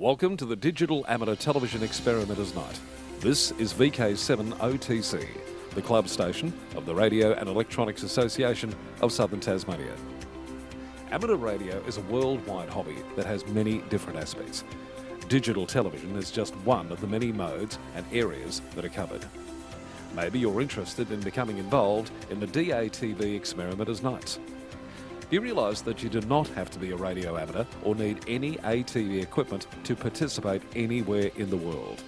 Welcome to the Digital Amateur Television Experimenters Night. This is VK7OTC, the club station of the Radio and Electronics Association of Southern Tasmania. Amateur radio is a worldwide hobby that has many different aspects. Digital television is just one of the many modes and areas that are covered. Maybe you're interested in becoming involved in the DATV Experimenters Nights. You realise that you do not have to be a radio amateur or need any ATV equipment to participate anywhere in the world.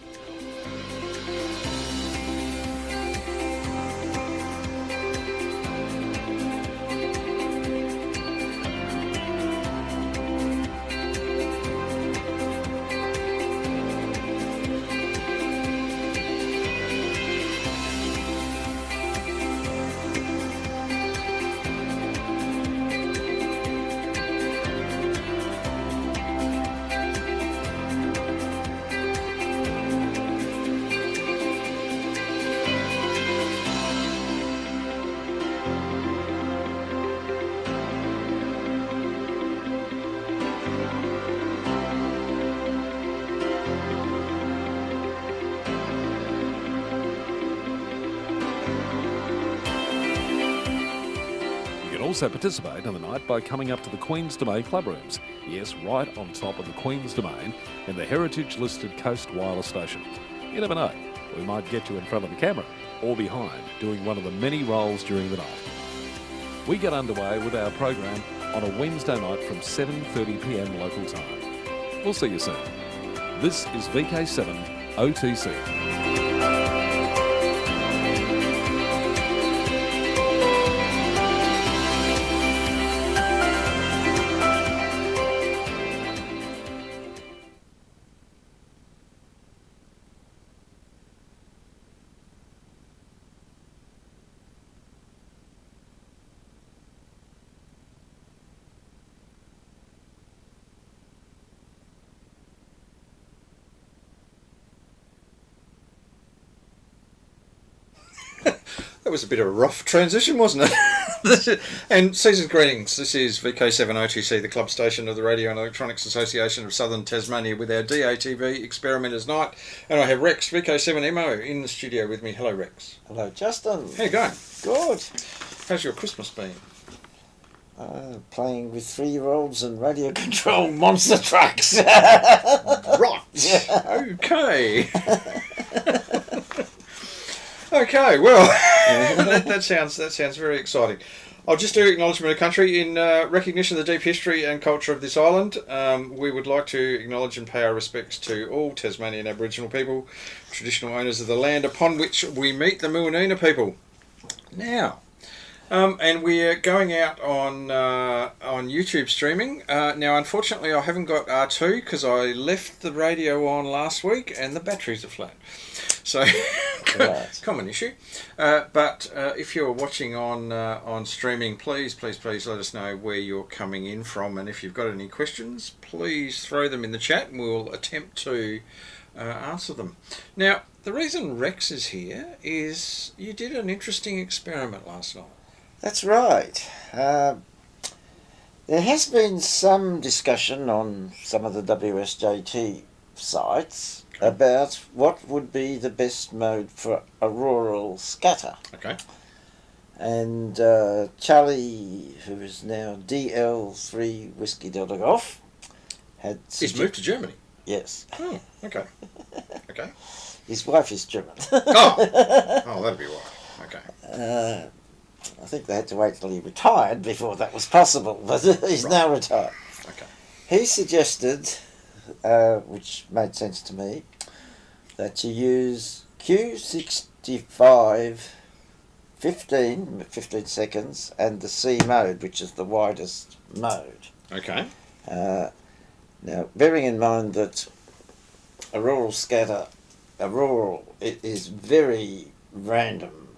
Also participate in the night by coming up to the Queen's Domain club rooms. Yes, right on top of the Queen's Domain in the heritage-listed Coast Wireless Station. You never know, we might get you in front of the camera or behind doing one of the many roles during the night. We get underway with our program on a Wednesday night from 7:30 p.m. local time. We'll see you soon. This is VK7 OTC. That was a bit of a rough transition, wasn't it? And season's greetings. This is VK7OTC, the club station of the Radio and Electronics Association of Southern Tasmania, with our DATV Experimenters Night. And I have Rex VK7MO in the studio with me. Hello, Rex. Hello, Justin. How you going? Good. How's your Christmas been? Playing with 3-year-olds and radio control monster trucks. Right. Yeah. Okay. Okay, well, that sounds very exciting. I'll just do Acknowledgement of Country in recognition of the deep history and culture of this island. We would like to acknowledge and pay our respects to all Tasmanian Aboriginal people, traditional owners of the land upon which we meet, the Muanina people. Now, and we're going out on YouTube streaming. Now, unfortunately, I haven't got R2 because I left the radio on last week and the batteries are flat. So, right. Common issue. But if you're watching on streaming, please let us know where you're coming in from. And if you've got any questions, please throw them in the chat and we'll attempt to answer them. Now, the reason Rex is here is you did an interesting experiment last night. That's right. There has been some discussion on some of the WSJT sites about what would be the best mode for auroral scatter. Okay. And Charlie, who is now DL3 Whiskey Delta Golf, had... He's moved to Germany? Yes. Oh, okay. Okay. His wife is German. Oh, that'd be why. Okay. I think they had to wait till he retired before that was possible, but he's now retired. Okay. He suggested, which made sense to me, that you use Q65 15 seconds and the C mode, which is the widest mode. Okay. Now, bearing in mind that auroral scatter, it is very random.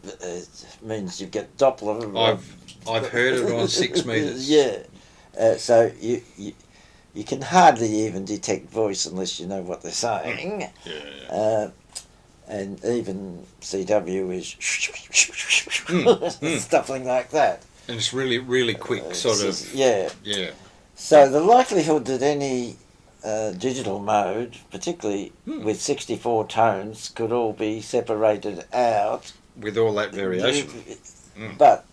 It means you get Doppler. I've heard it on 6 metres. Yeah. So you can hardly even detect voice unless you know what they're saying. Yeah. And even CW is stuff like that. And it's really, really quick, sort of. Yeah. Yeah. So the likelihood that any digital mode, particularly with 64 tones, could all be separated out. With all that variation. But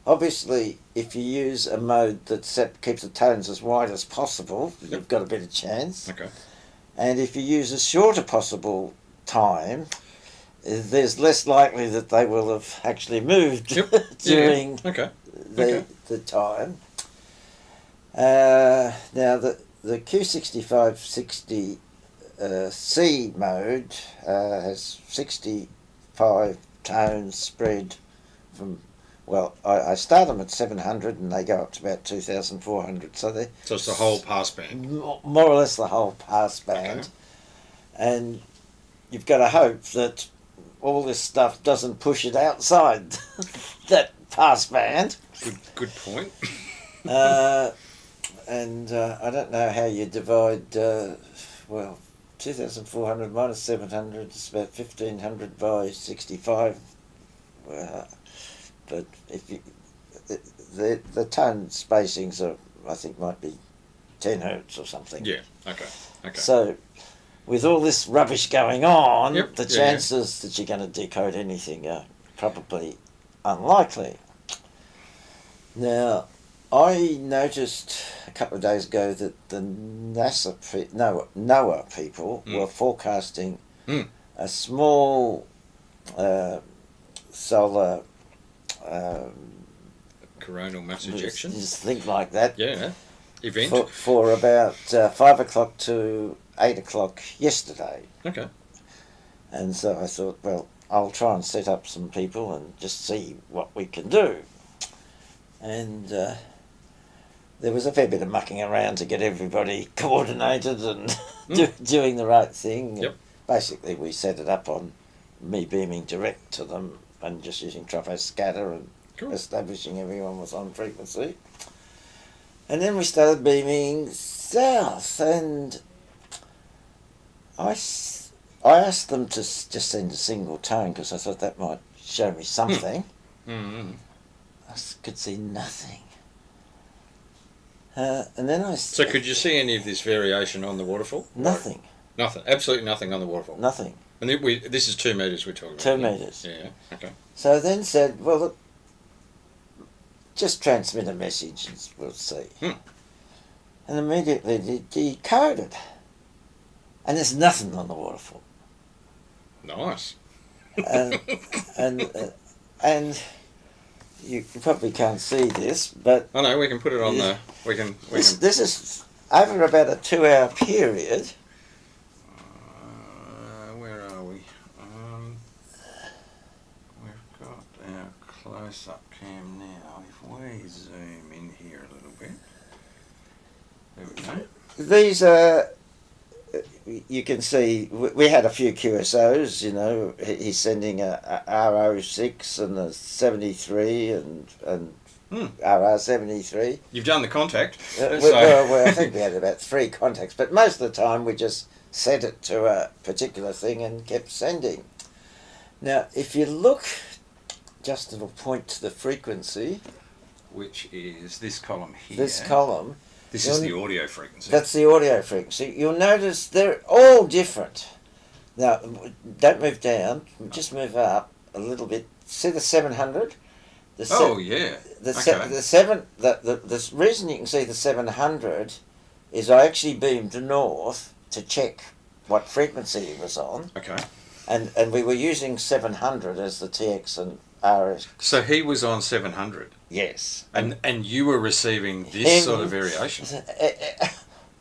obviously, if you use a mode that keeps the tones as wide as possible, you've got a better chance. Okay. And if you use a shorter possible time, there's less likely that they will have actually moved during the time. Now, the Q6560C mode has 65 tones spread from, well, I start them at 700 and they go up to about 2,400. So it's the whole passband. More or less the whole passband. Okay. And you've got to hope that all this stuff doesn't push it outside that passband. Good point. And I don't know how you divide, 2,400 minus 700 is about 1,500 by 65. But if you, the tone spacings are, I think, might be 10 hertz or something. Yeah, okay. So, with all this rubbish going on, Yep. the chances that you're going to decode anything are probably unlikely. Now, I noticed a couple of days ago that the NOAA people were forecasting a small solar coronal mass ejection. Just think like that. Yeah. Event. For about 5 o'clock to 8 o'clock yesterday. Okay. And so I thought, well, I'll try and set up some people and just see what we can do. And there was a fair bit of mucking around to get everybody coordinated and doing the right thing. Yep. Basically, we set it up on me beaming direct to them and just using troposcatter and establishing everyone was on frequency. And then we started beaming south, and I asked them to just send a single tone because I thought that might show me something. Mm-hmm. I could see nothing. And then So could you see any of this variation on the waterfall? Nothing. Nothing. Absolutely nothing on the waterfall. Nothing. And this is 2 metres we're talking about. 2 metres. Yeah. Okay. So I then said, well, look, just transmit a message and we'll see. And immediately they decoded. And there's nothing on the waterfall. Nice. And you probably can't see this, but I know, we can put it on this is over about a 2-hour period. Where are we? We've got our close-up cam now. If we zoom in here a little bit. There we go. These are, you can see, we had a few QSOs, you know, he's sending a RO6 and a 73 and RR73. You've done the contact. Well, I think we had about 3 contacts, but most of the time we just set it to a particular thing and kept sending. Now, if you look, just it'll point to the frequency. Which is this column here. This column. This is the audio frequency. That's the audio frequency. You'll notice they're all different. Now, don't move down, just move up a little bit. See the 700? Yeah. The reason you can see the 700 is I actually beamed north to check what frequency it was on. Okay. And we were using 700 as the TX and RS. So he was on 700? Yes. And you were receiving this sort of variation?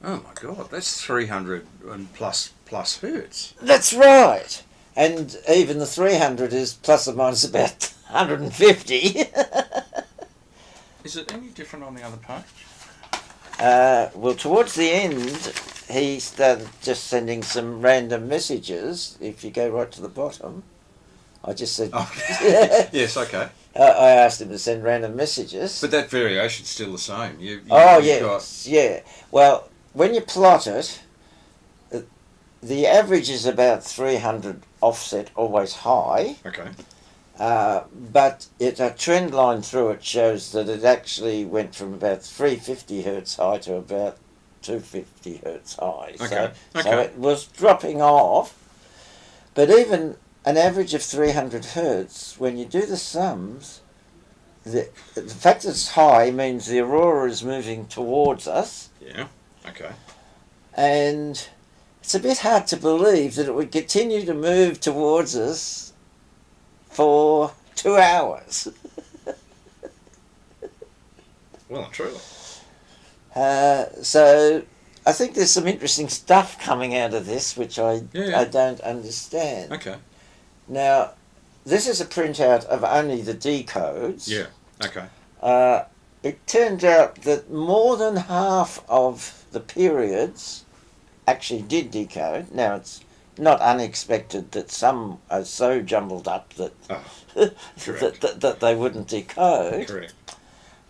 Oh my God, that's 300 and plus hertz. That's right. And even the 300 is plus or minus about 150. Is it any different on the other page? Well, towards the end, he started just sending some random messages. If you go right to the bottom, I just said... Oh. Yes, okay. I asked him to send random messages. But that variation's still the same. Yeah. Well, when you plot it, the average is about 300 offset, always high. Okay. But a trend line through it shows that it actually went from about 350 hertz high to about 250 hertz high. Okay. So it was dropping off. But even an average of 300 hertz, when you do the sums, the fact that it's high means the aurora is moving towards us. Yeah. Okay. And it's a bit hard to believe that it would continue to move towards us for 2 hours. Well and truly. So I think there's some interesting stuff coming out of this, which I don't understand. Okay. Now, this is a printout of only the decodes. Yeah. Okay. It turned out that more than half of the periods actually did decode. Now, it's not unexpected that some are so jumbled up that that they wouldn't decode. Correct.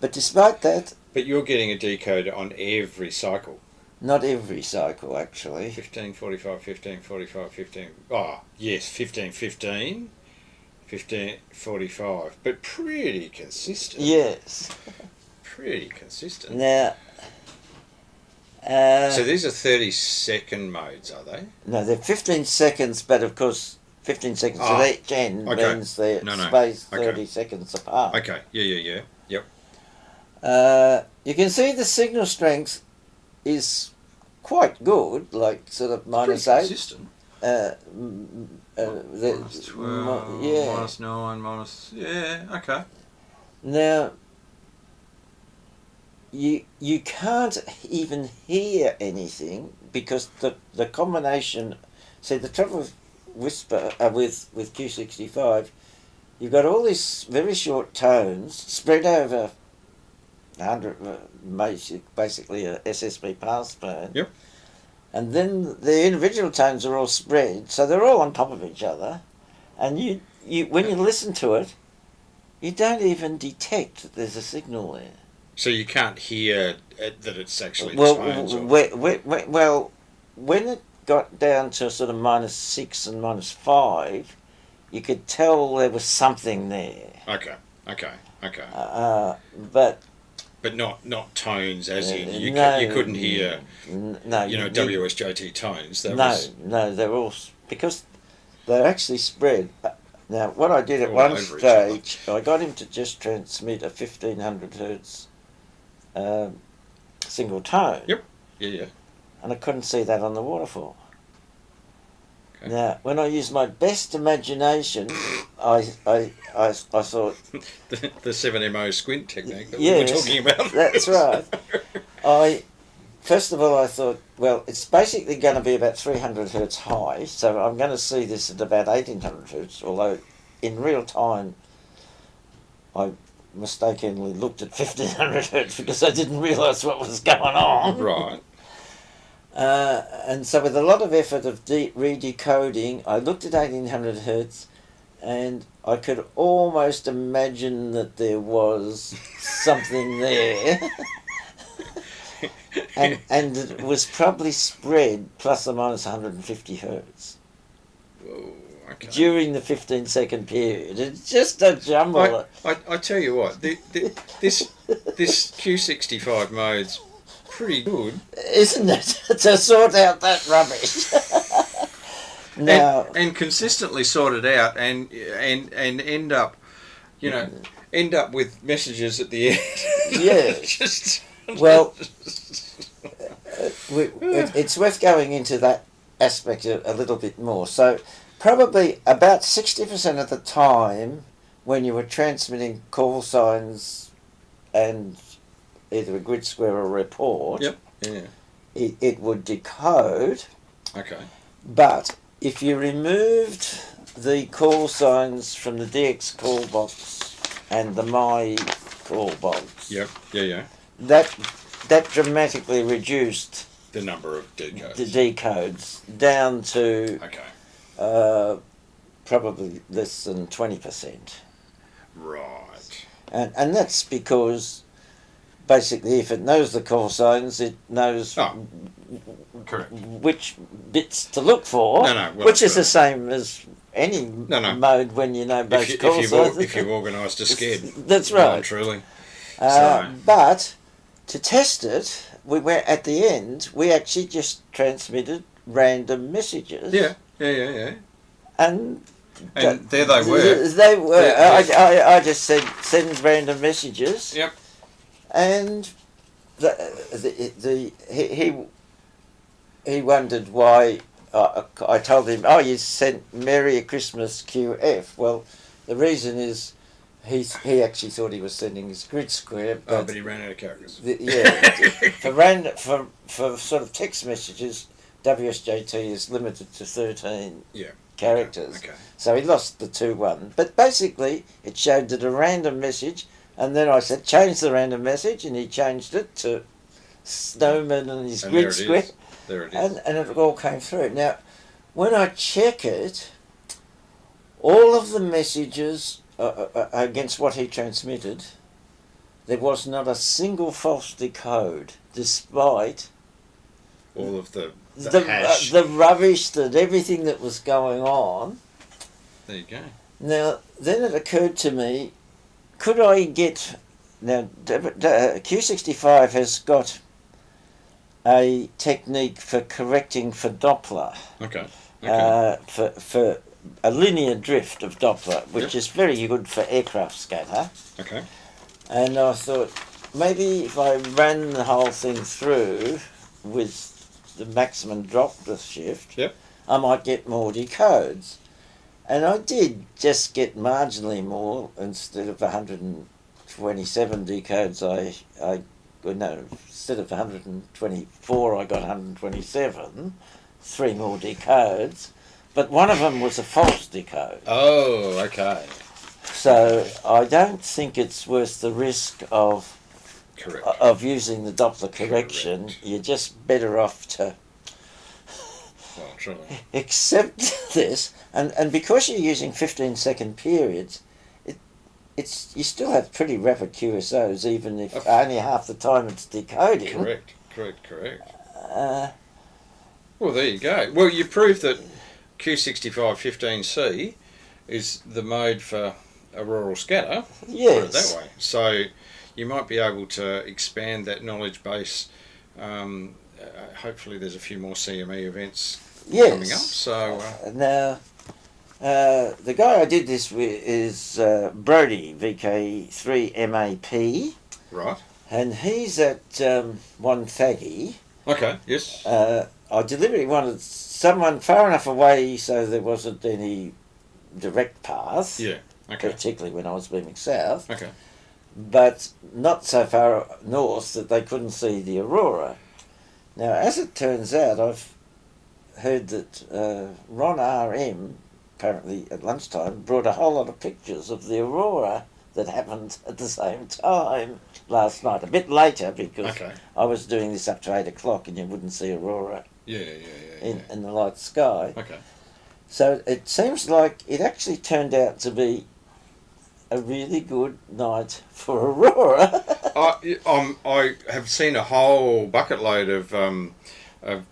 But despite that... But you're getting a decoder on every cycle. Not every cycle, actually. 1545, 1545, 15... Oh, yes, 1515, 1545. But pretty consistent. Yes. Pretty consistent. Now... so these are 30-second modes, are they? No, they're 15 seconds, but of course 15 seconds at each end means they're spaced 30 seconds apart. Okay, yeah. Yep. You can see the signal strength is quite good, like sort of -8. Consistent. -12, -9, okay. Now, you can't even hear anything because the combination. See, the trouble with whisper with Q65, you've got all these very short tones spread over 100, basically a SSB passband. Yep. And then the individual tones are all spread, so they're all on top of each other, and you when you listen to it, you don't even detect that there's a signal there. So you can't hear that it's actually the Well, tones? well, when it got down to sort of -6 and -5, you could tell there was something there. Okay. But not tones, as in you couldn't hear. No, WSJT tones. They're all because they're actually spread. Now, what I did at All one over each stage, I got him to just transmit a 1500 hertz single tone. Yep. Yeah. And I couldn't see that on the waterfall. Okay. Now, when I used my best imagination, I thought... the 7MO squint technique that yes, we were talking about. That's right. First of all, I thought, well, it's basically going to be about 300 hertz high, so I'm going to see this at about 1800 hertz, although in real time I mistakenly looked at 1500 hertz because I didn't realise what was going on. Right. And so with a lot of effort of redecoding, I looked at 1800 hertz and I could almost imagine that there was something there. and it was probably spread plus or minus 150 hertz. Whoa, okay. During the 15-second period. It's just a jumble. I tell you what, this Q65 mode's pretty good, isn't it, to sort out that rubbish? Now, and consistently sort it out, and end up with messages at the end. Yes. Well, it's worth going into that aspect a little bit more. So, probably about 60% of the time, when you were transmitting call signs and either a grid square or a report, Yep. Yeah. it would decode. Okay. But if you removed the call signs from the DX call box and the my call box, Yep. Yeah. that dramatically reduced The number of decodes. the decodes down to Okay. probably less than 20%. Right. And that's because basically if it knows the call signs, it knows Correct. which bits to look for, which is the same as any mode when you know both call signs. If you've organised a sked. That's right. Truly. But to test it, we were at the end. We actually just transmitted random messages. Yeah. And there they were. They were. Yeah. I just said send random messages. Yep. And he wondered why. I told him, "Oh, you sent Merry Christmas QF." Well, the reason is he actually thought he was sending his grid square, But he ran out of characters. For sort of text messages, WSJT is limited to 13 characters. Okay. So he lost the 2-1. But basically, it showed that a random message, and then I said, change the random message, and he changed it to Snowman and his grid square. There it is. And it all came through. Now, when I check it, all of the messages against what he transmitted, there was not a single false decode, despite all of the hash. the rubbish, that everything that was going on. There you go. Now, then it occurred to me, could I get... Now, Q65 has got a technique for correcting for Doppler. Okay. For a linear drift of Doppler, which is very good for aircraft scatter. Okay. And I thought, maybe if I ran the whole thing through with the maximum Doppler shift, I might get more decodes. And I did just get marginally more. Instead of 127 decodes, instead of 124, I got 127, 3 more decodes. But one of them was a false decode. Oh, okay. So I don't think it's worth the risk of using the Doppler correction. Correct. You're just better off to accept this. And because you're using 15-second periods, you still have pretty rapid QSOs, even if only half the time it's decoding. Correct. Well, there you go. Well, you proved that Q6515C is the mode for auroral scatter. Yes. Put it that way. So you might be able to expand that knowledge base. Hopefully there's a few more CME events coming up. So now, the guy I did this with is Brodie VK3MAP. Right. And he's at One Thaggy. Okay, yes. I deliberately wanted someone far enough away so there wasn't any direct path. Yeah, okay. Particularly when I was beaming south. Okay. But not so far north that they couldn't see the aurora. Now, as it turns out, I've heard that Ron RM, apparently at lunchtime, brought a whole lot of pictures of the aurora that happened at the same time last night. A bit later, because I was doing this up to 8 o'clock and you wouldn't see aurora in the light sky. Okay. So it seems like it actually turned out to be a really good night for aurora. I have seen a whole bucket load of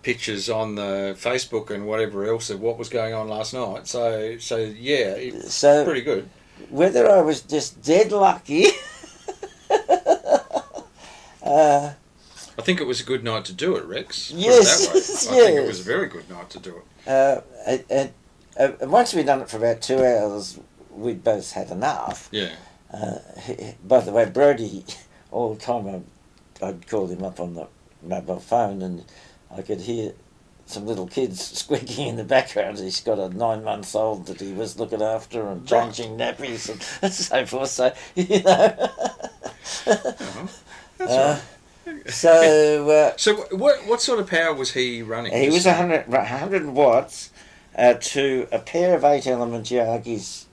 pictures on the Facebook and whatever else of what was going on last night. So yeah, it's pretty good. Whether I was just dead lucky. I think it was a good night to do it, Rex. Yes, put it that way. I think it was a very good night to do it. And once we'd done it for about 2 hours, we'd both had enough. Yeah. By the way, Brodie, all the time I'd call him up on the mobile phone and I could hear some little kids squeaking in the background. He's got a 9-month-old that he was looking after and changing nappies and so forth. So, you know. That's right. So what sort of power was he running? He was 100 watts to a pair of 8-element yagis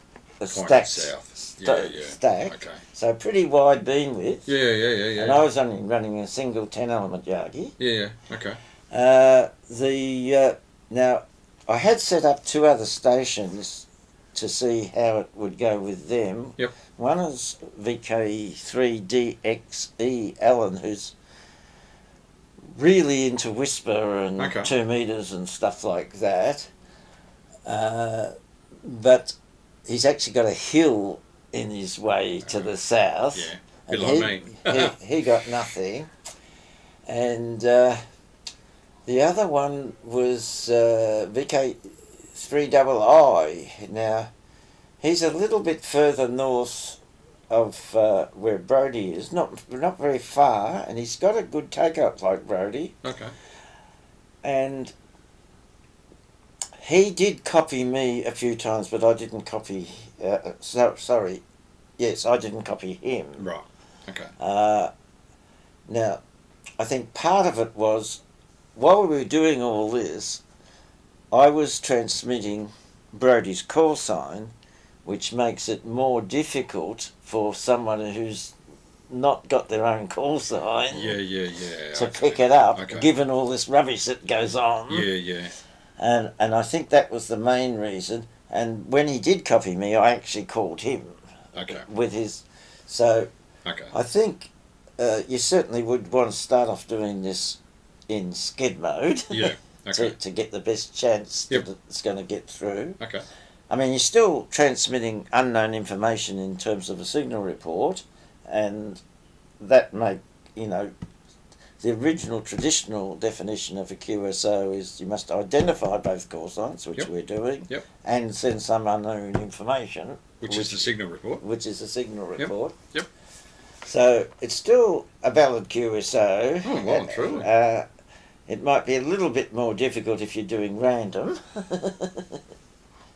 stacked. Stacked. Okay. So pretty wide beam width. Yeah. And I was only running a single 10-element yagi. Yeah. Okay. Now I had set up 2 other stations to see how it would go with them. Yep. One is VK3DXE Alan, who's really into whisper and 2 meters and stuff like that. But he's actually got a hill in his way to the south. Yeah, a bit like me. he got nothing. And the other one was VK3II. Now, he's a little bit further north of where Brodie is, not very far, and he's got a good take-up like Brodie. Okay. And he did copy me a few times, but I didn't copy. Sorry, yes, I didn't copy him. Right. Okay. Now, I think part of it was while we were doing all this, I was transmitting Brodie's call sign, which makes it more difficult for someone who's not got their own call sign Yeah. to pick it up, Okay. given all this rubbish that goes on. Yeah. And I think that was the main reason. And when he did copy me, I actually called him Okay. with his. So Okay. I think you certainly would want to start off doing this in skid mode. Yeah. Okay. to get the best chance Yep. that it's going to get through. Okay. I mean, you're still transmitting unknown information in terms of a signal report, and that may, the original traditional definition of a QSO is you must identify both call signs, which Yep. we're doing, Yep. and send some unknown information, Which is the signal report. which is a signal report. Yep. So it's still a valid QSO. Oh, well and truly. It might be a little bit more difficult if you're doing random.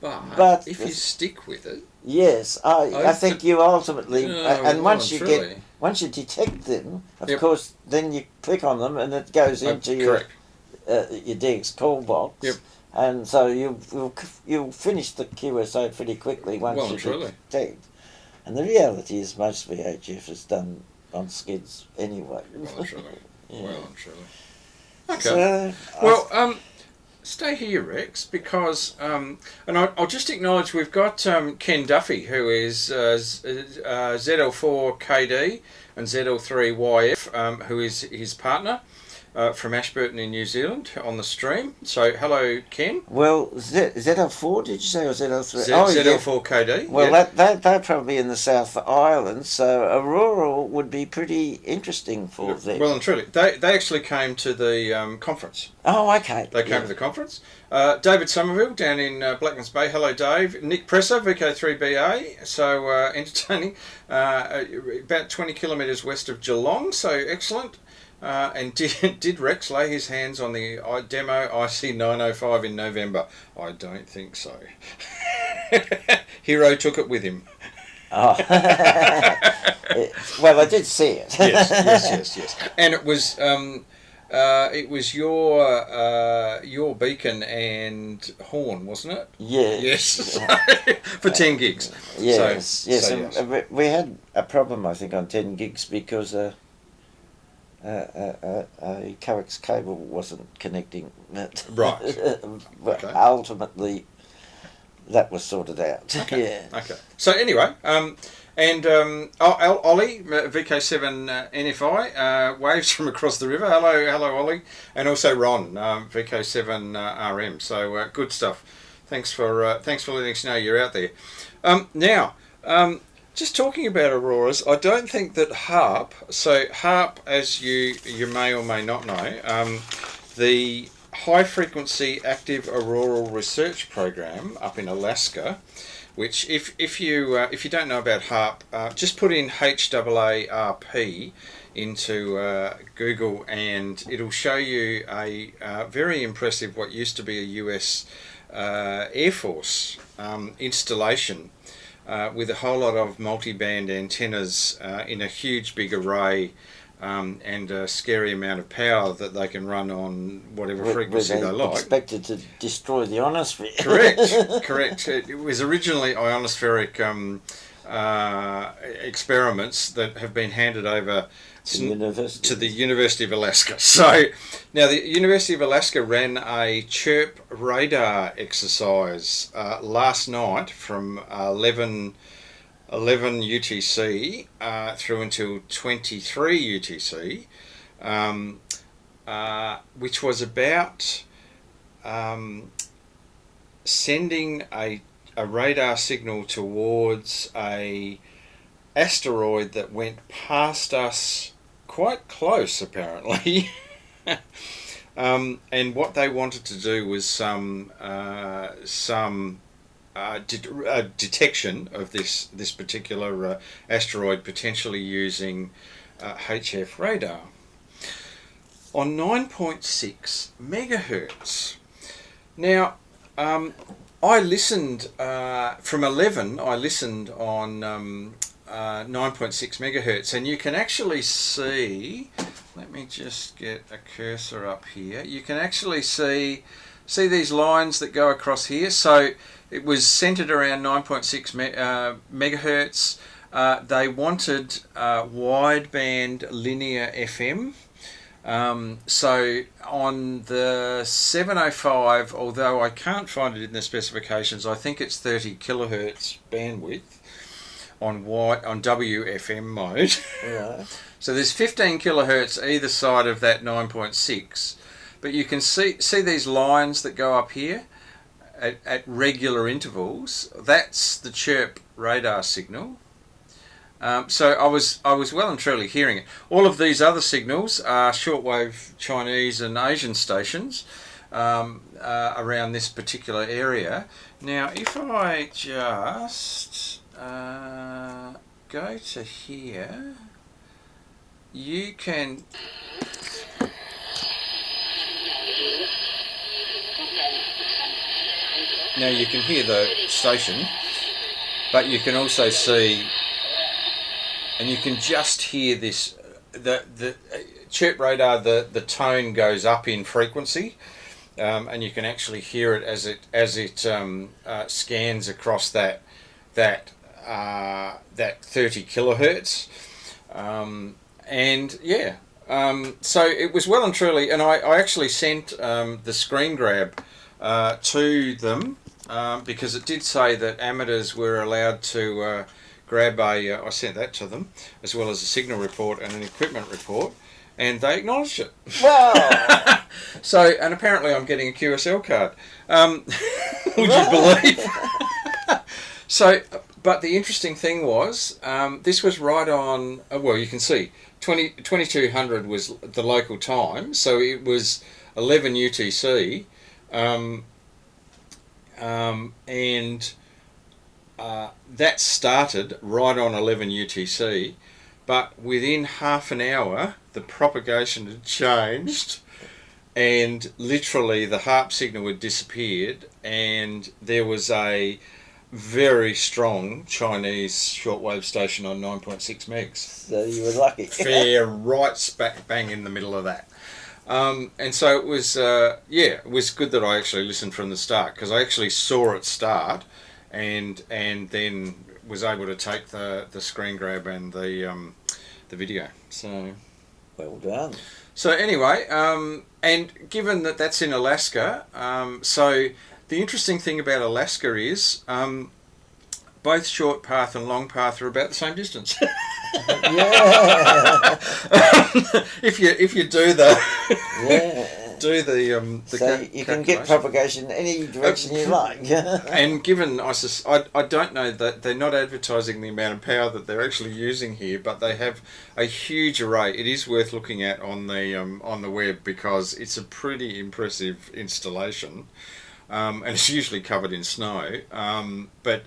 But if you stick with it, Yes, I think you ultimately, and once you truly. once you detect them, of Yep. course, then you click on them and it goes into your DX call box. Yep. And so you'll finish the QSO pretty quickly once Well you and truly. detect. And the reality is most VHF is done on skids anyway. Well and truly. Yeah. Well and truly. Okay. So, Well, stay here, Rex, because and I'll just acknowledge we've got Ken Duffy, who is ZL4KD and ZL3YF, who is his partner from Ashburton in New Zealand on the stream. So hello, Ken. well, ZL4 did you say, or ZL3? ZL4KD. Well, yeah. they're probably in the South Island, so Auroral would be pretty interesting for them. Well and truly, they actually came to the conference. Oh, okay. They came to the conference. David Somerville down in Blackmans Bay. Hello, Dave. Nick Presser, VK3BA. So entertaining. About 20 kilometres west of Geelong. So excellent. And did Rex lay his hands on the demo IC905 in November? I don't think so. Hero took it with him. Oh. Well, I did see it. Yes. And it was your beacon and horn, wasn't it? Yes. Yes. For 10 gigs. Yes, So, yes. so And yes. we had a problem, I think, on 10 gigs because a coax cable wasn't connecting. Right. But Okay. ultimately, that was sorted out. Okay. Yeah. Okay. So anyway, Ollie VK7NFI waves from across the river. Hello, Ollie, and also Ron VK7RM. So good stuff. Thanks for letting us know you're out there. Now. Just talking about auroras, I don't think that HAARP, so HAARP, as you may or may not know, the High Frequency Active Auroral Research Program up in Alaska, which if you don't know about HAARP, just put in HAARP into Google and it'll show you a very impressive, what used to be a US Air Force installation. With a whole lot of multi-band antennas in a huge big array and a scary amount of power that they can run on whatever frequency they like. Expected to destroy the ionosphere. Correct. It was originally ionospheric experiments that have been handed over to the University of Alaska. So now the University of Alaska ran a Chirp Radar exercise last night from 11 UTC through until 23 UTC, which was about sending a radar signal towards a asteroid that went past us quite close apparently. And what they wanted to do was some detection of this particular asteroid, potentially using HF radar on 9.6 megahertz. Now, I listened from 11. I listened on 9.6 megahertz, and you can actually see. Let me just get a cursor up here. You can actually see these lines that go across here. So it was centered around 9.6 megahertz. They wanted wideband linear FM. So on the 705, although I can't find it in the specifications, I think it's 30 kilohertz bandwidth on WFM mode. Yeah. So there's 15 kilohertz either side of that 9.6, but you can see these lines that go up here at regular intervals. That's the Chirp Radar signal. So I was well and truly hearing it. All of these other signals are shortwave Chinese and Asian stations around this particular area. Now, if I just go to here, you can. Now you can hear the station, but you can also see. And you can just hear this, the Chirp Radar, the tone goes up in frequency, and you can actually hear it as it scans across that 30 kilohertz, and yeah, so it was well and truly. And I actually sent the screen grab to them because it did say that amateurs were allowed to. I sent that to them, as well as a signal report and an equipment report, and they acknowledged it. Wow! So, and apparently I'm getting a QSL card. Would you believe? So, but the interesting thing was, this was right on, well, you can see, 2200 was the local time, so it was 11 UTC, and that started right on 11 UTC, but within half an hour the propagation had changed, and literally the HAARP signal had disappeared, and there was a very strong Chinese shortwave station on 9.6 megs. So you were lucky. Fair right smack bang in the middle of that. And so it was, it was good that I actually listened from the start, because I actually saw it start, and then was able to take the screen grab and the video. So well done. So anyway, and given that that's in Alaska, so the interesting thing about Alaska is both short path and long path are about the same distance. Yeah. If you do the so you can get propagation any direction you like. And given I don't know that they're not advertising the amount of power that they're actually using here, but they have a huge array. It is worth looking at on the web, because it's a pretty impressive installation. And it's usually covered in snow, but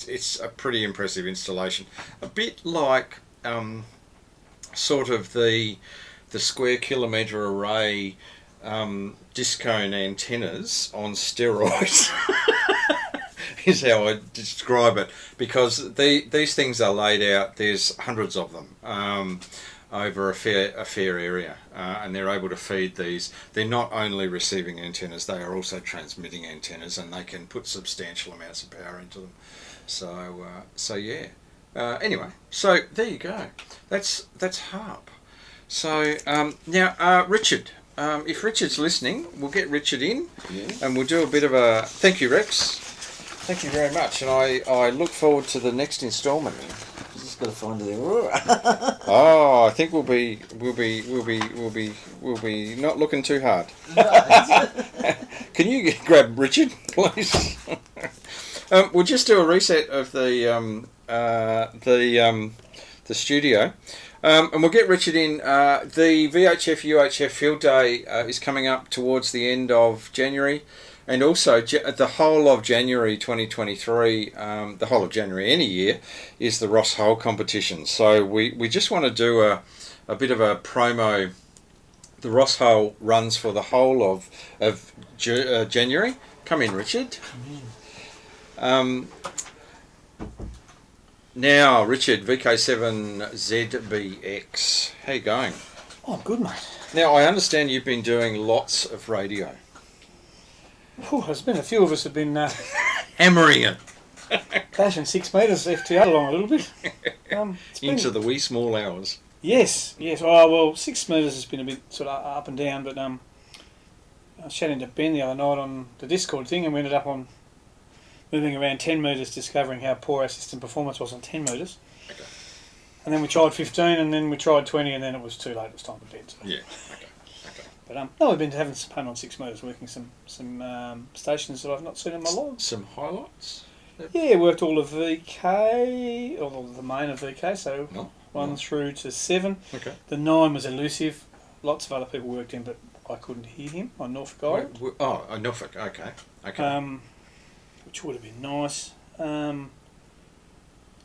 it's a pretty impressive installation. A bit like sort of the square kilometre array discone antennas on steroids is how I describe it, because these things are laid out. There's hundreds of them over a fair area, and they're able to feed these. They're not only receiving antennas, they are also transmitting antennas, and they can put substantial amounts of power into them. So yeah. Anyway, so there you go. That's HAARP. So now Richard, if Richard's listening, we'll get Richard in, and we'll do a bit of a thank you, Rex. Thank you very much, and I look forward to the next instalment. Just got to find the Aurora. Oh, I think we'll be not looking too hard. Can you grab Richard, please? We'll just do a reset of the studio. And we'll get Richard in. The VHF UHF Field Day is coming up towards the end of January, and also the whole of January 2023, the whole of January any year, is the Ross Hole competition. So we just want to do a bit of a promo. The Ross Hole runs for the whole of January. Come in, Richard. Now, Richard VK7ZBX, how you going? Oh, good, mate. Now, I understand you've been doing lots of radio. Whew, there's been a few of us have been Hammering it bashing 6 metres FTR along a little bit. It's been, into the wee small hours. yes. Oh, well, 6 metres has been a bit sort of up and down, but I was chatting to Ben the other night on the Discord thing, and we ended up on moving around 10 metres, discovering how poor our system performance was on 10 metres. Okay. And then we tried 15, and then we tried 20, and then it was too late. It was time to bed. So. Yeah. Okay. But no, we've been having some fun on 6 metres, working some stations that I've not seen in my logs. Some highlights. Yeah, worked all of VK, all of the main of VK, so No. 1 through to 7. Okay. The 9 was elusive. Lots of other people worked in, but I couldn't hear him on Norfolk Island. Norfolk. Okay. Okay. Which would have been nice.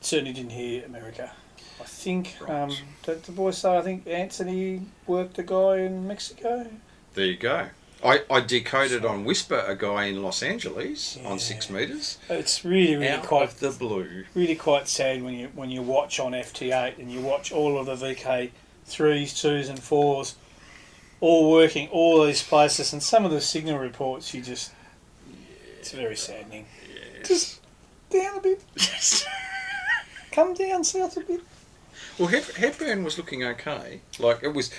Certainly didn't hear America. I think, Right. did the boys say, I think Anthony worked a guy in Mexico? There you go. I decoded on Whisper a guy in Los Angeles on 6 metres. It's really Out quite of the blue. really quite sad when you watch on FT8 and you watch all of the VK 3s, 2s and 4s all working all these places, and some of the signal reports it's very saddening. Yes. Just down a bit. Come down south a bit. Well, Hepburn was looking okay. Like, it was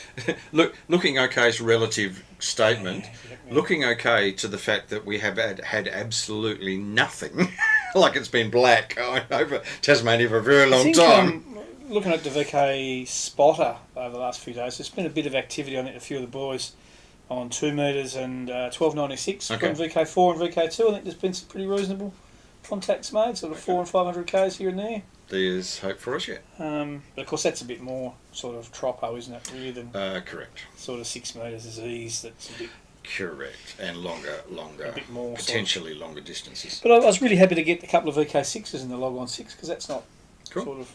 looking okay is a relative statement. Yeah. Looking okay to the fact that we have had absolutely nothing. Like, it's been black over Tasmania for a very long time. Looking at the VK spotter over the last few days, there's been a bit of activity on it. A few of the boys on 2 metres and 1296 Okay. on VK4 and VK2. I think there's been some pretty reasonable contacts made, sort of 400 and 500 k's here and there. There's hope for us yet. But of course, that's a bit more sort of tropo, isn't it? Really, than Correct. sort of 6 metres is ease. That's a bit. Correct. And longer, A bit more potentially longer distances. But I was really happy to get a couple of VK6s in the log on 6 because that's not Cool. sort of.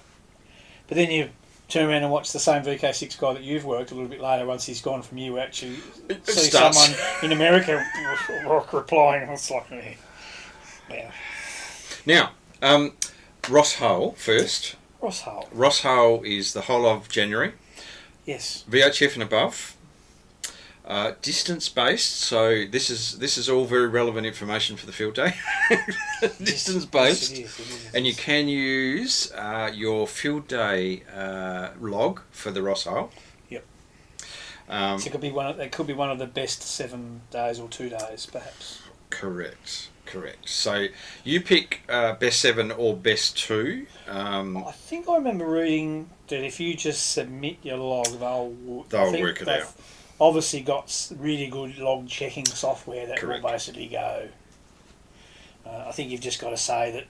But then you turn around and watch the same VK6 guy that you've worked a little bit later once he's gone from you. Actually, see starts. someone in America replying. It's like, yeah. Now, Ross Hole first. Ross Hole. Ross Hole is the whole of January. Yes. VHF and above. Distance based, so this is all very relevant information for the field day. Distance based, Yes, it is. and you can use your field day log for the Ross Hole. Yep. Um, So it could be one of the best 7 days or 2 days, perhaps. correct. So you pick best 7 or best 2. I think I remember reading that if you just submit your log, they'll work it out. Obviously got really good log checking software that Correct. will basically go. I think you've just got to say that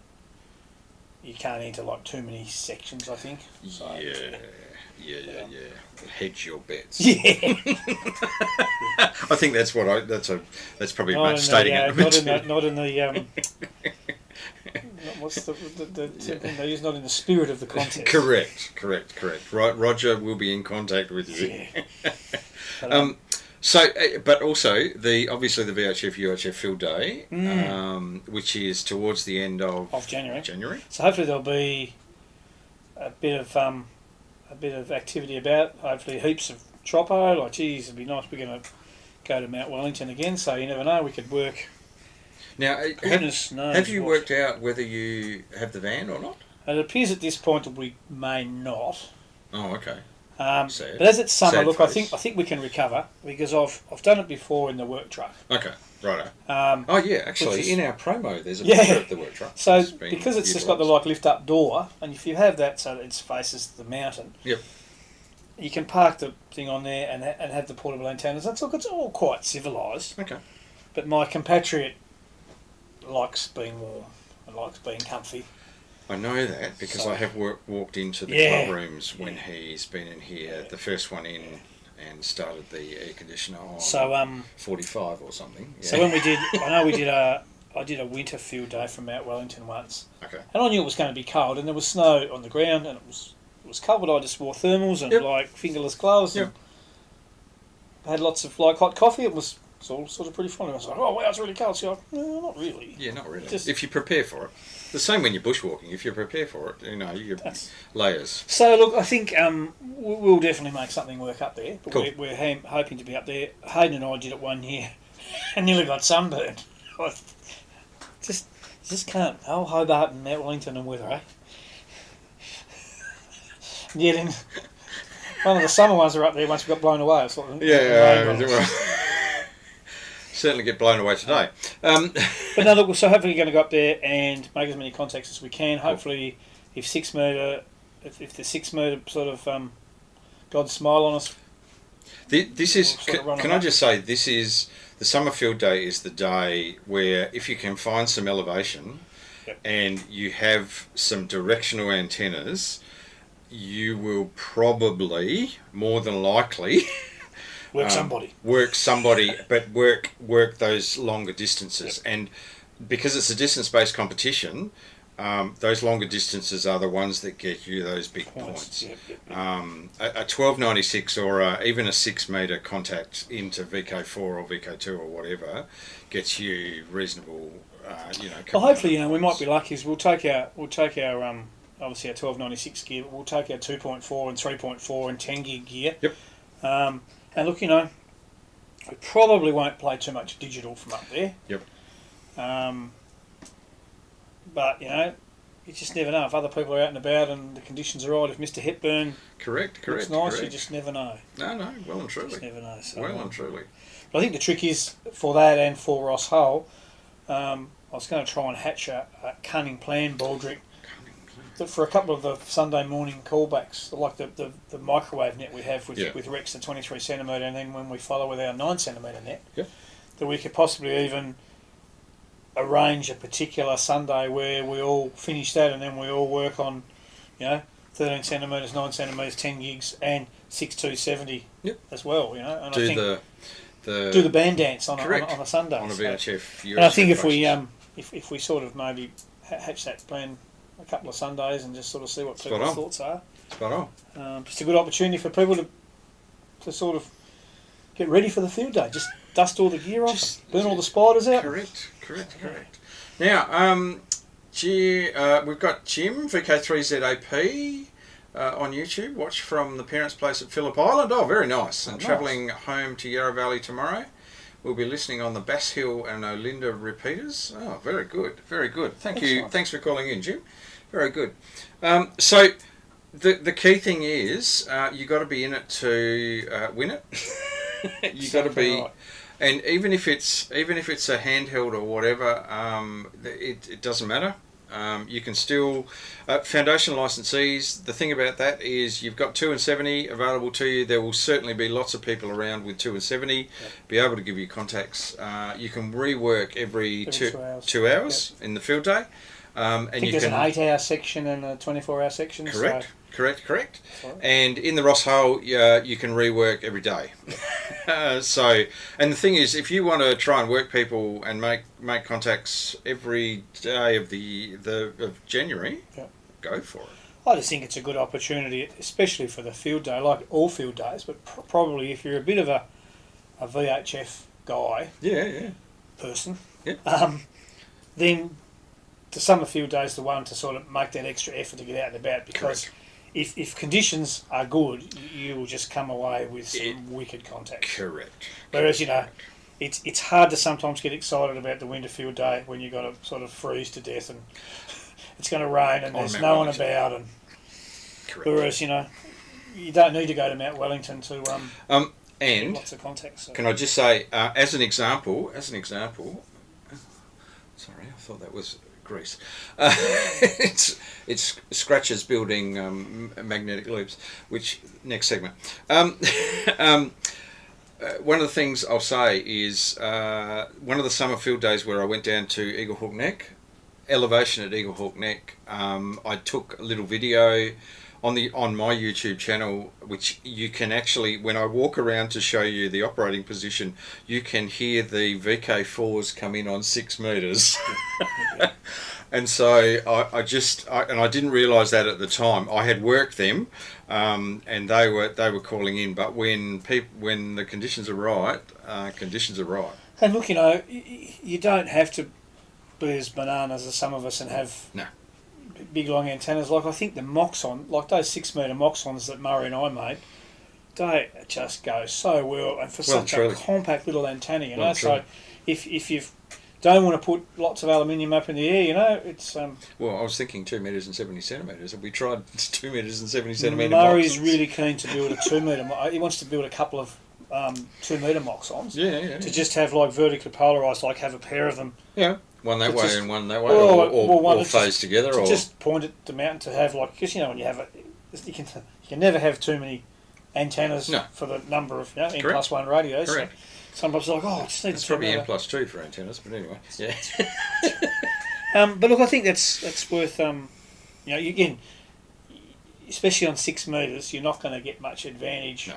you can't enter like too many sections, I think. So, Yeah. Hedge your bets. Yeah. I think that's probably Not in much stating it. not in the what's the they use not in the spirit of the contest. Correct. Right, Roger will be in contact with you. Yeah. But, But also obviously the VHF UHF Field Day, which is towards the end of January. So hopefully there'll be a bit of activity about. Hopefully heaps of tropo. Like, geez, it'd be nice. We're going to go to Mount Wellington again, so you never know. We could work. Now, Goodness knows have you what. worked out whether you have the van or not? It appears at this point that we may not. Oh, okay. But as it's summer, Sad look, face. I think we can recover because I've done it before in the work truck. Okay, righto. Oh Actually, in our promo, there's a Yeah. picture of the work truck. So It's been because it's just got the utilised. lift up door, and if you have that so that it faces the mountain, Yep. you can park the thing on there and have the portable antennas. It's all quite civilised. Okay. But my compatriot likes being warm and likes being comfy. I know that because I have walked into the club rooms when he's been in here, the first one in, and started the air conditioner on 45 or something. Yeah. So when I did a winter field day from Mount Wellington once. Okay. And I knew it was going to be cold, and there was snow on the ground, and it was cold, but I just wore thermals and like fingerless gloves and had lots of like hot coffee. It was all sort of pretty fun. I was like, oh wow, it's really cold. So you're like, no, not really. Yeah, not really. Just, if you prepare for it. The same when you're bushwalking. If you prepare for it, you know, you get layers. So look, I think we'll definitely make something work up there. But cool. we're hoping to be up there. Hayden and I did it one year and nearly got sunburned. Just can't. Oh, Hobart and Mount Wellington and weather, eh? And yet in one of the summer ones are up there once we got blown away. It's like, certainly get blown away today. But no, look, so hopefully we're going to go up there and make as many contacts as we can. Hopefully, if the 6 metre sort of God smile on us. This is. Can I just say, this is the summer field day is the day where if you can find some elevation, and you have some directional antennas, you will probably more than likely. Work somebody, but work those longer distances. And because it's a distance-based competition, those longer distances are the ones that get you those big points. A 1296 or even a 6 metre contact into VK4 or VK2 or whatever gets you reasonable. Well, hopefully, we might be lucky. We'll take our obviously our 1296 gear, but we'll take our 2.4 and 3.4 and 10 gig gear. Yep. And look, we probably won't play too much digital from up there. Yep. But, you just never know. If other people are out and about and the conditions are right, if Mr. Hepburn looks nice, you just never know. No, well and truly. You just never know. So, well and truly. But I think the trick is, for that and for Ross Hull, I was going to try and hatch a cunning plan, Baldrick, for a couple of the Sunday morning callbacks, like the microwave net we have with Rex, the 23 centimetre, and then when we follow with our 9 centimetre net, that we could possibly even arrange a particular Sunday where we all finish that and then we all work on, 13 centimetres, 9 centimetres, 10 gigs, and 6.270 as well, And do I think do the band dance on a Sunday. On a VHF. And I think if we sort of maybe hatch that plan a couple of Sundays and just sort of see what people's thoughts are. Spot on. Just a good opportunity for people to sort of get ready for the field day. Just dust all the gear off, burn all the spiders out. Correct. Now, we've got Jim VK3ZAP on YouTube. Watch from the parents' place at Phillip Island. Oh, very nice. And travelling home to Yarra Valley tomorrow. We'll be listening on the Bass Hill and Olinda repeaters. Oh, very good, very good. Thank you. Thanks for calling in, Jim. Very good. So the key thing is you got to be in it to win it. You got to be, and even if it's a handheld or whatever, it doesn't matter. You can still foundation licensees. The thing about that is you've got 2 and 70 available to you. There will certainly be lots of people around with 2 and 70, be able to give you contacts. You can rework every 2 hours in the field day. And I think there's an 8-hour section and a 24-hour section. Correct. And in the Ross Hull, you can rework every day. And the thing is, if you want to try and work people and make contacts every day of of January, go for it. I just think it's a good opportunity, especially for the field day, like all field days, but probably if you're a bit of a VHF guy, person, then the summer field day is the one to sort of make that extra effort to get out and about, because if conditions are good, you will just come away with some wicked contacts. Correct. Whereas, it's hard to sometimes get excited about the winter field day when you've got to sort of freeze to death and it's going to rain and there's no one about. And whereas, you don't need to go to Mount Wellington to get lots of contacts. So. Can I just say, as an example, sorry, I thought that was grease. It's scratches building magnetic loops. Which next segment? One of the things I'll say is one of the summer field days where I went down to Eagle Hook Neck. elevation at Eaglehawk Neck, I took a little video on my YouTube channel, which you can actually, when I walk around to show you the operating position, you can hear the VK4s come in on 6 metres. And so I didn't realise that at the time. I had worked them, and they were calling in. But when the conditions are right, conditions are right. And look, you know, you don't have to be as bananas as some of us and have big long antennas. Like I think the Moxon, like those 6 metre Moxons that Murray and I made, they just go so well, and for such a compact little antenna, you know. So if you don't want to put lots of aluminium up in the air, you know, it's well, I was thinking 2 metres and 70 centimetres. Have we tried 2 metres and 70 centimetre? Murray's really keen to build a 2 metre. He wants to build a couple of 2 metre Moxons. Yeah. To just have like vertically polarised, like have a pair of them. Yeah. One that way and one that way, or phase together, or just point at the mountain to have like, because you know when you have it, you can never have too many antennas for the number of N+1 radios. Correct. So sometimes it's like, I just need. It's probably N+2 for antennas, but anyway, yeah. But look, I think that's worth. Again, especially on 6 metres, you're not going to get much advantage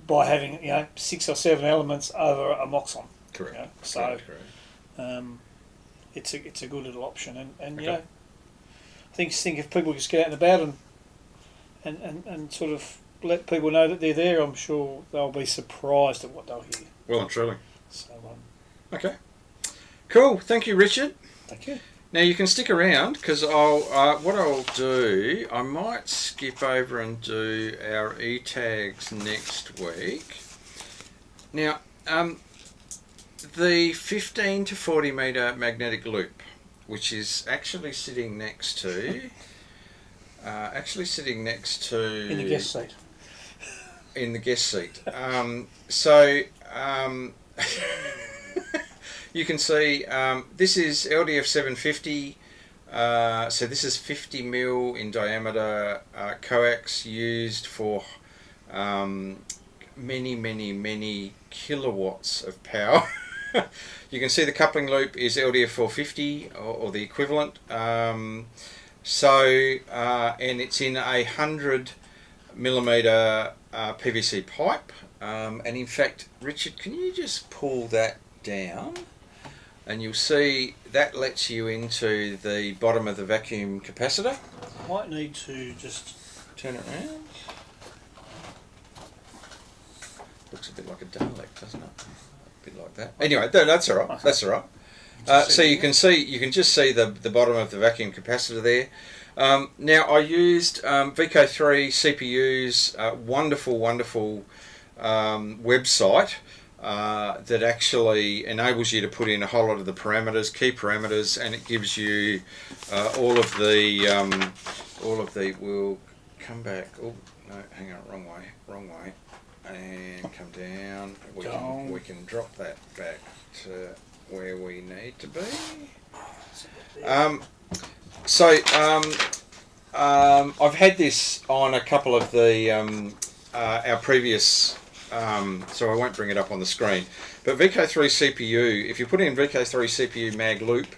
by having 6 or 7 elements over a Moxon. Correct. You know? So. Correct. It's a good little option, and you know, I think if people just get out and about and sort of let people know that they're there, I'm sure they'll be surprised at what they'll hear. Well and truly. So okay, cool. Thank you, Richard. Thank you. Now you can stick around because what I'll do, I might skip over and do our E-tags next week. Now, the 15 to 40 metre magnetic loop, which is actually sitting next to, in the guest seat. In the guest seat. You can see this is LDF 750. So this is 50 mil in diameter coax used for many kilowatts of power. You can see the coupling loop is LDF 450 or the equivalent. And it's in 100 millimetre PVC pipe. And in fact, Richard, can you just pull that down? And you'll see that lets you into the bottom of the vacuum capacitor. I might need to just turn it around. Looks a bit like a Dalek, doesn't it? A bit like that. Anyway, that's all right. That's all right. So you can just see the bottom of the vacuum capacitor there. Now I used VK3 CPU's wonderful website that actually enables you to put in a whole lot of the parameters, key parameters, and it gives you all of the. We'll come back. Oh no, hang on, wrong way. And come down. We can drop that back to where we need to be. I've had this on a couple of the our previous. So I won't bring it up on the screen. But VK3 CPU, if you put in VK3 CPU mag loop,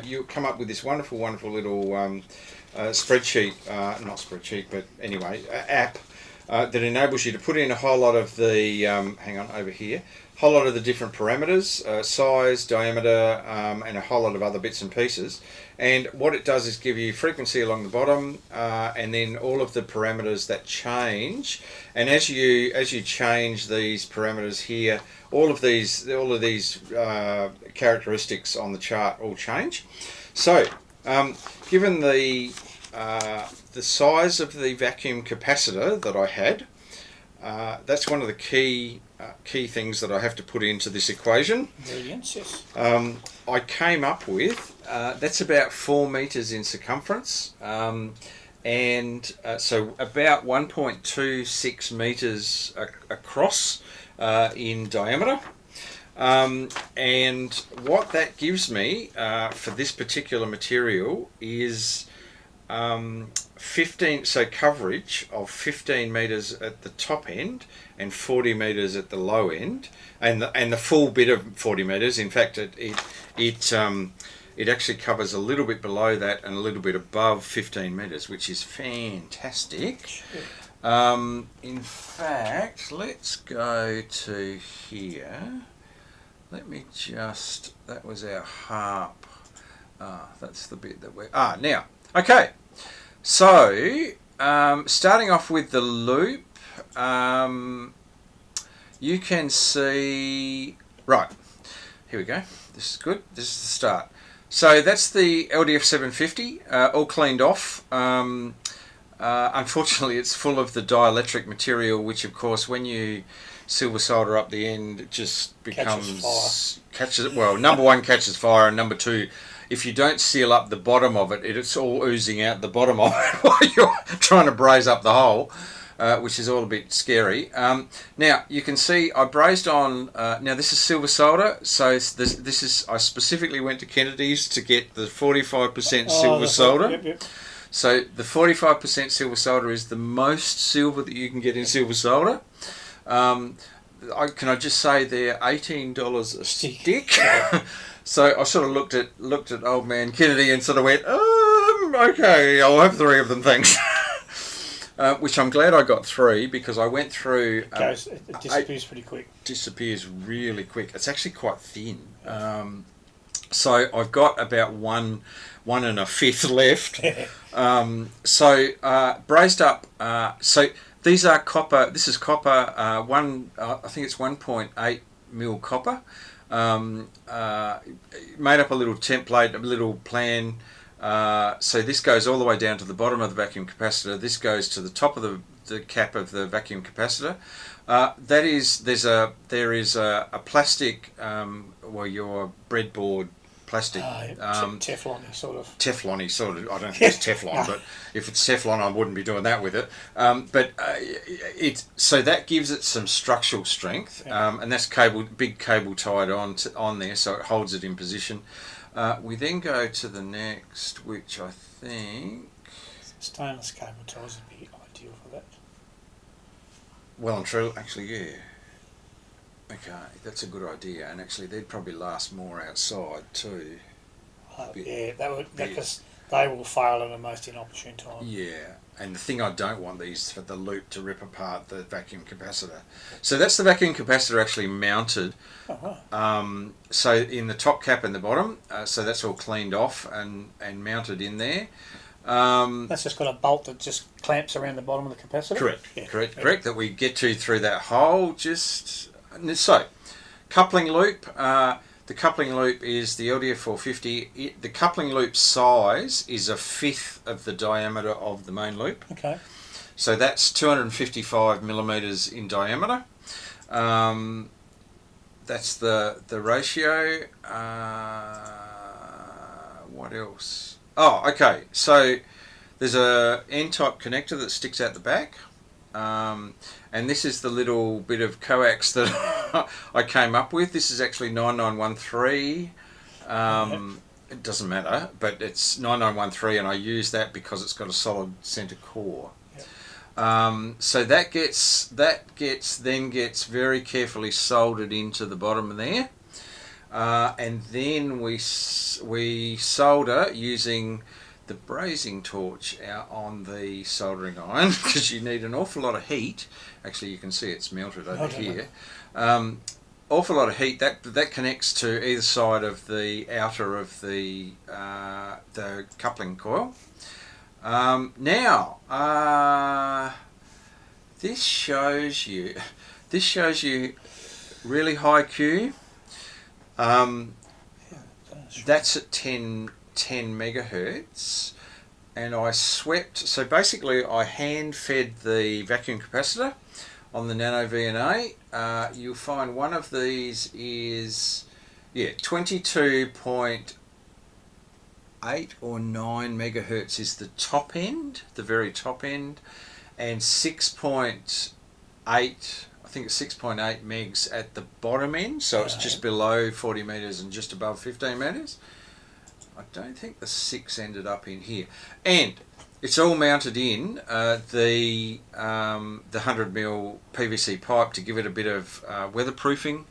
you'll come up with this wonderful little spreadsheet, not spreadsheet, but anyway, app. That enables you to put in a whole lot of the, whole lot of the different parameters, size, diameter, and a whole lot of other bits and pieces. And what it does is give you frequency along the bottom, and then all of the parameters that change. And as you change these parameters here, all of these characteristics on the chart all change. So, given the size of the vacuum capacitor that I had, that's one of the key things that I have to put into this equation. Brilliant, yes. I came up with that's about 4 meters in circumference, and so about 1.26 meters across in diameter. And what that gives me for this particular material is 15, so coverage of 15 meters at the top end and 40 meters at the low end, and the full bit of 40 meters. In fact, it actually covers a little bit below that and a little bit above 15 metres, which is fantastic. In fact, let's go to here. Let me just, that was our HAARP. That's the bit that we're, now, okay. So, starting off with the loop, you can see, right, here we go. This is good. This is the start. So that's the LDF 750, all cleaned off. Unfortunately, it's full of the dielectric material, which of course, when you silver solder up the end, it just becomes well, number one, catches fire, and number two, if you don't seal up the bottom of it, it's all oozing out the bottom of it while you're trying to braze up the hole, which is all a bit scary. Now you can see I brazed on. Now this is silver solder, so this is, I specifically went to Kennedy's to get the 45% silver solder. Yep. So the 45% silver solder is the most silver that you can get in silver solder. Can I just say they're $18 a stick? So I sort of looked at old man Kennedy and sort of went, okay, I'll have 3 of them, thanks. Which I'm glad I got 3, because I went through. It disappears pretty quick. Disappears really quick. It's actually quite thin. So I've got about 1 1.5 left. Brazed up. So these are copper. This is copper. I think it's 1.8 mil copper. Made up a little template, a little plan. So this goes all the way down to the bottom of the vacuum capacitor. This goes to the top of the cap of the vacuum capacitor. There is a plastic, your breadboard plastic. Teflon-y sort of. Teflon-y sort of. I don't think it's Teflon, but if it's Teflon, I wouldn't be doing that with it. So that gives it some structural strength, and that's big cable tied on there, so it holds it in position. We then go to the next, which I think stainless cable ties would be ideal for that. Well and true, actually, yeah. Okay, that's a good idea, and actually they'd probably last more outside too. Because they will fail at the most inopportune time. Yeah, and the thing I don't want these for the loop to rip apart the vacuum capacitor. So that's the vacuum capacitor actually mounted. So in the top cap and the bottom, so that's all cleaned off and mounted in there. That's just got a bolt that just clamps around the bottom of the capacitor. Correct. Yeah. Correct. That we get to through that hole. So, coupling loop. The coupling loop is the LDF 450. The coupling loop size is 1/5 of the diameter of the main loop. Okay. So that's 255 millimeters in diameter. That's the ratio. What else? Oh, okay. So there's a N-type connector that sticks out the back. And this is the little bit of coax that I came up with. This is actually 9913. It doesn't matter, but it's 9913, and I use that because it's got a solid center core. So that gets very carefully soldered into the bottom of there, and then we solder using the brazing torch out on the soldering iron, because you need an awful lot of heat. Actually, you can see it's melted over here. Awful lot of heat. That connects to either side of the outer of the coupling coil. Now, this shows you really high Q. That's at 10 megahertz, and I swept. So basically, I hand fed the vacuum capacitor on the NanoVNA. You'll find one of these is 22.8 or 9 megahertz is the top end, the very top end, and 6.8. I think it's 6.8 megs at the bottom end, so it's just below 40 meters and just above 15 meters. I don't think the 6 ended up in here, and it's all mounted in the 100mm PVC pipe to give it a bit of weatherproofing.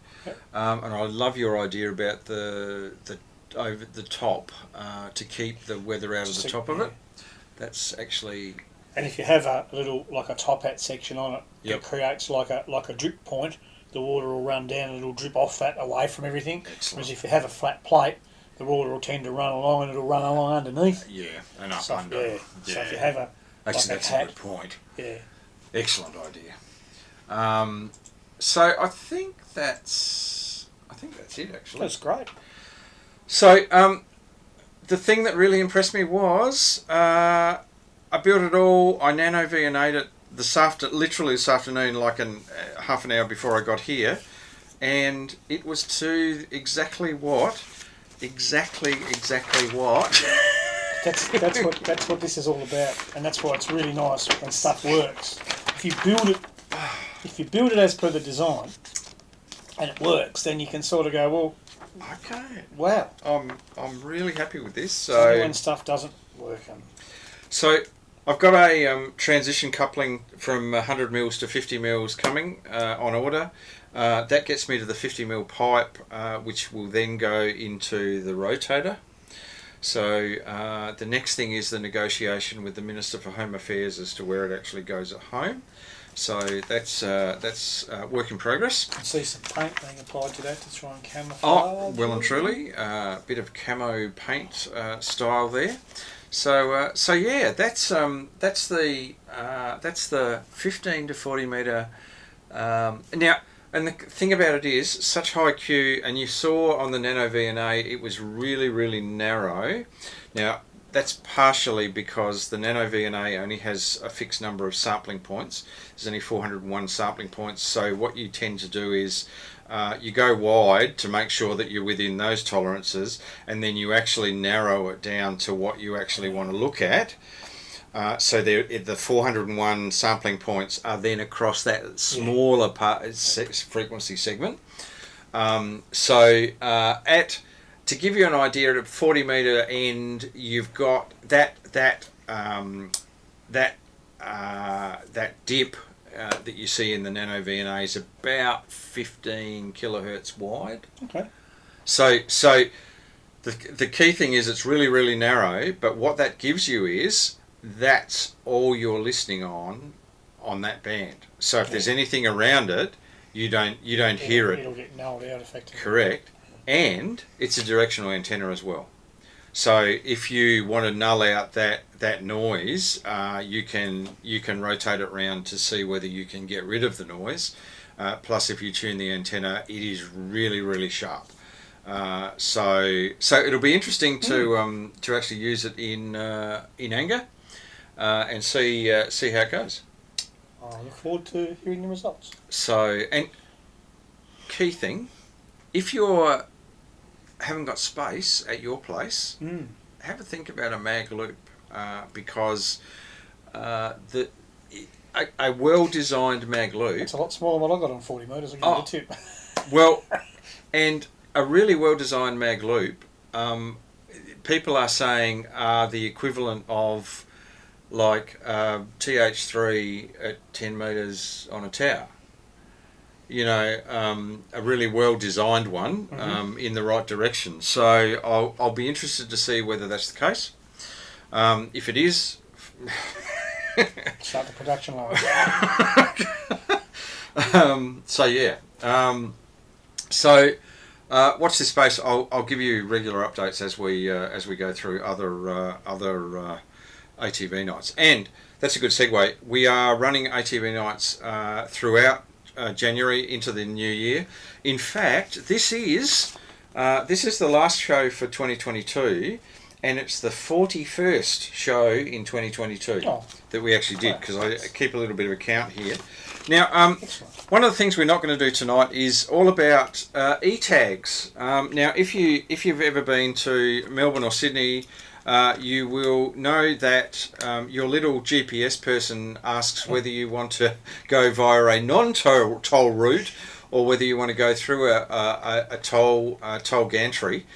And I love your idea about the the top to keep the weather out of the top of it. That's actually. And if you have a little, like a top hat section on it, Yep. it creates like a drip point. The water will run down and it'll drip off that away from everything. Excellent. Whereas if you have a flat plate, the water will tend to run along and it'll run along underneath. Yeah, and up So, under. yeah. So if you have a Actually, like that's a a hat, good point. yeah. Excellent idea. So I think that's it actually. That's great. So the thing that really impressed me was I built it all. I NanoVNA'd it literally this afternoon, like half an hour before I got here, and it was to exactly what. That's what this is all about, and that's why it's really nice when stuff works. If you build it as per the design, and it works, then you can sort of go, well, Okay. wow. I'm really happy with this. So when stuff doesn't work, So I've got a transition coupling from 100 mils to 50 mils coming on order. That gets me to the 50 mil pipe, which will then go into the rotator. So the next thing is the negotiation with the Minister for Home Affairs as to where it actually goes at home. So that's work in progress. I can see some paint being applied to that to try and camouflage. Oh, well and truly, bit of camo paint style there. So yeah, that's the 15 to 40 metre. Now, and the thing about it is such high Q, and you saw on the NanoVNA it was really, really narrow. Now that's partially because the NanoVNA only has a fixed number of sampling points. There's only 401 sampling points. So what you tend to do is you go wide to make sure that you're within those tolerances, and then you actually narrow it down to what you actually want to look at. So the 401 sampling points are then across that smaller frequency segment. To give you an idea, at 40 metre end, you've got that dip that you see in the NanoVNA is about 15 kilohertz wide. Okay. So the key thing is it's really, really narrow, but what that gives you is that's all you're listening on that band. So if there's anything around it, you don't hear it. It'll get nulled out effectively. Correct. And it's a directional antenna as well. So if you want to null out that noise, you can rotate it around to see whether you can get rid of the noise. Plus, if you tune the antenna, it is really, really sharp. So it'll be interesting to actually use it in anger and see how it goes. I look forward to hearing the results. So, and key thing, if you haven't got space at your place, have a think about a mag loop because a well-designed mag loop. It's a lot smaller than what I got on 40 metres. I'll give you a tip. Well, and a really well-designed mag loop, people are saying are the equivalent of like TH3 at 10 metres on a tower. You know, a really well-designed one in the right direction. So I'll be interested to see whether that's the case. If it is, start the production line. Watch this space. I'll give you regular updates as we go through other ATV nights, and that's a good segue. We are running ATV nights throughout January into the new year. In fact, this is the last show for 2022, and it's the 41st show in 2022 that we actually did, because I keep a little bit of a count here. Now, one of the things we're not going to do tonight is all about e-tags. Now, if you've ever been to Melbourne or Sydney, you will know that your little GPS person asks whether you want to go via a non-toll route or whether you want to go through a toll gantry.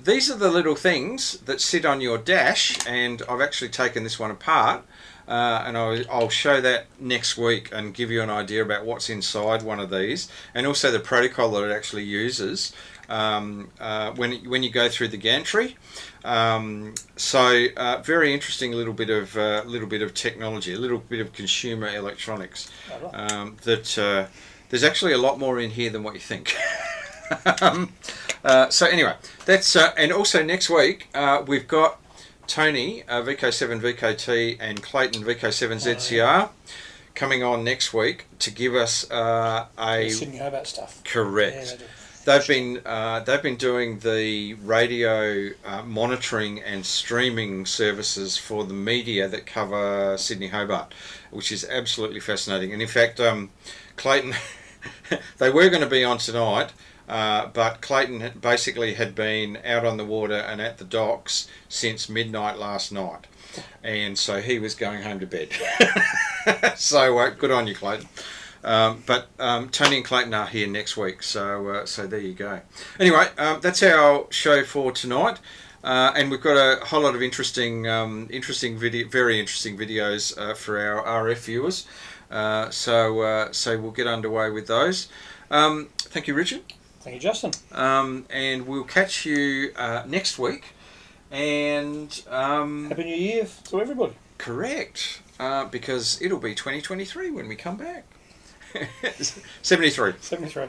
These are the little things that sit on your dash, and I've actually taken this one apart and I'll show that next week and give you an idea about what's inside one of these, and also the protocol that it actually uses when you go through the gantry. Very interesting little bit of technology, a little bit of consumer electronics. There's actually a lot more in here than what you think. So anyway, that's and also next week we've got Tony VK7VKT and Clayton VK7ZCR coming on next week to give us a Sydney Hobart stuff. Correct. Yeah, They've been doing the radio monitoring and streaming services for the media that cover Sydney Hobart, which is absolutely fascinating. And in fact, Clayton, they were going to be on tonight, but Clayton basically had been out on the water and at the docks since midnight last night, and so he was going home to bed. So good on you, Clayton. But Tony and Clayton are here next week, so there you go. Anyway, that's our show for tonight, and we've got a whole lot of very interesting videos for our RF viewers. So we'll get underway with those. Thank you, Richard. Thank you, Justin. And we'll catch you next week. And Happy New Year to everybody. Correct, because it'll be 2023 when we come back. 73. 73.